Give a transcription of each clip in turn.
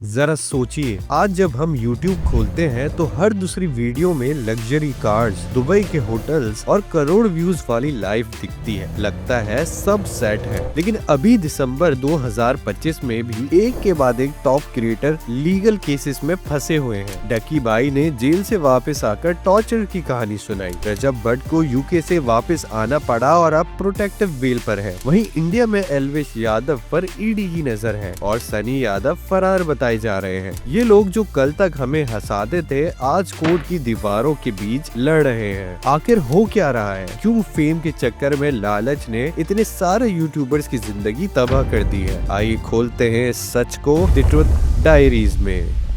जरा सोचिए, आज जब हम YouTube खोलते हैं तो हर दूसरी वीडियो में लग्जरी कार्स, दुबई के होटल्स और करोड़ व्यूज वाली लाइफ दिखती है। लगता है सब सेट है। लेकिन अभी दिसंबर 2025 में भी एक के बाद एक टॉप क्रिएटर लीगल केसेस में फंसे हुए हैं। डकी भाई ने जेल से वापस आकर टॉर्चर की कहानी सुनाई। रजब भट्ट को यूके से वापस आना पड़ा और अब प्रोटेक्टिव बेल पर है। वहीं इंडिया में एल्विश यादव पर ईडी की नजर है और सनी यादव फरार बताए जा रहे हैं। ये लोग जो कल तक हमें हंसाते थे, आज कोर्ट की दीवारों के बीच लड़ रहे हैं। आखिर हो क्या रहा है? क्यों फेम के चक्कर में लालच ने इतने सारे यूट्यूबर्स की जिंदगी तबाह कर दी है? आइए खोलते हैं सच को द ट्रुथ डायरीज में।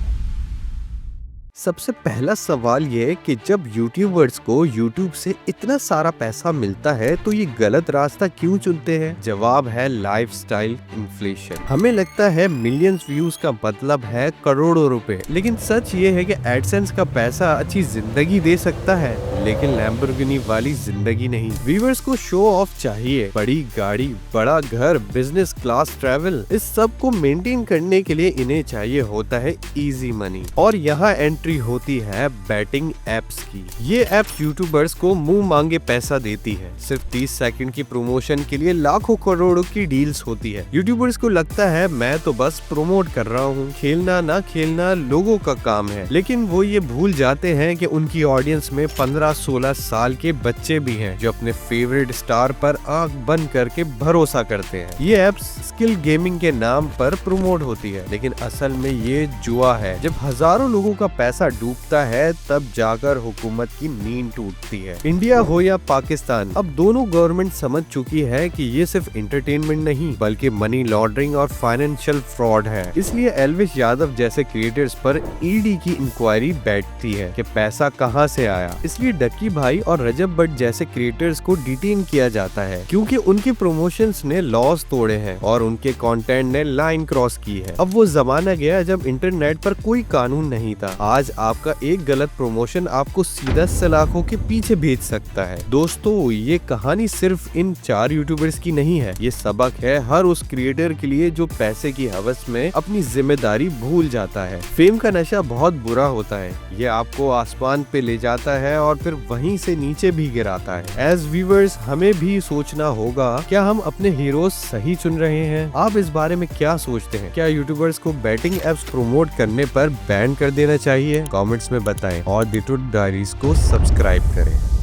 सबसे पहला सवाल ये है कि जब यूट्यूबर्स को यूट्यूब से इतना सारा पैसा मिलता है तो ये गलत रास्ता क्यों चुनते हैं? जवाब है लाइफस्टाइल इन्फ्लेशन। हमें लगता है मिलियंस व्यूज का मतलब है करोड़ों रुपए, लेकिन सच ये है कि एडसेंस का पैसा अच्छी जिंदगी दे सकता है, लेकिन लैम्बोर्गिनी वाली जिंदगी नहीं। व्यूअर्स को शो ऑफ चाहिए, बड़ी गाड़ी, बड़ा घर, बिजनेस क्लास ट्रैवल, इस सब को मेंटेन करने के लिए इन्हें चाहिए होता है इजी मनी। और यहाँ एंट्री होती है बैटिंग एप्स की। ये एप्स यूट्यूबर्स को मुंह मांगे पैसा देती है। सिर्फ 30 सेकंड की प्रमोशन के लिए लाखों करोड़ों की डील्स होती है। यूट्यूबर्स को लगता है मैं तो बस प्रमोट कर रहा हूँ, खेलना ना खेलना लोगों का काम है। लेकिन वो ये भूल जाते हैं कि उनकी ऑडियंस में 15-16 साल के बच्चे भी हैं जो अपने फेवरेट स्टार पर आंख बंद करके भरोसा करते हैं। ये एप्स स्किल गेमिंग के नाम पर प्रमोट होती है, लेकिन असल में ये जुआ है। जब हजारों लोगों का पैसा डूबता है तब जाकर हुकूमत की नींद टूटती है। इंडिया हो या पाकिस्तान, अब दोनों गवर्नमेंट समझ चुकी है कि ये सिर्फ एंटरटेनमेंट नहीं बल्कि मनी लॉन्ड्रिंग और फाइनेंशियल फ्रॉड है। इसलिए एल्विश यादव जैसे क्रिएटर्स पर ईडी की इंक्वायरी बैठती है कि पैसा कहां से आया। इसलिए डक्की भाई और रजब भट्ट जैसे क्रिएटर्स को डिटेन किया जाता है, क्योंकि उनके प्रमोशंस ने लॉस तोड़े हैं और उनके कंटेंट ने लाइन क्रॉस की है। अब वो जमाना गया जब इंटरनेट पर कोई कानून नहीं था। आज आपका एक गलत प्रमोशन आपको सीधा सलाखों के पीछे भेज सकता है। दोस्तों, ये कहानी सिर्फ इन 4 यूट्यूबर्स की नहीं है। ये सबक है हर उस क्रिएटर के लिए जो पैसे की हवस में अपनी जिम्मेदारी भूल जाता है। फेम का नशा बहुत बुरा होता है। ये आपको आसमान पे ले जाता है और फिर वहीं से नीचे भी गिराता है। एज व्यूअर्स, हमें भी सोचना होगा, क्या हम अपने हीरोज सही चुन रहे हैं? आप इस बारे में क्या सोचते हैं? क्या यूट्यूबर्स को बैटिंग एप्स प्रमोट करने पर बैन कर देना चाहिए? कमेंट्स में बताएं और द ट्रुथ डायरीज को सब्सक्राइब करें।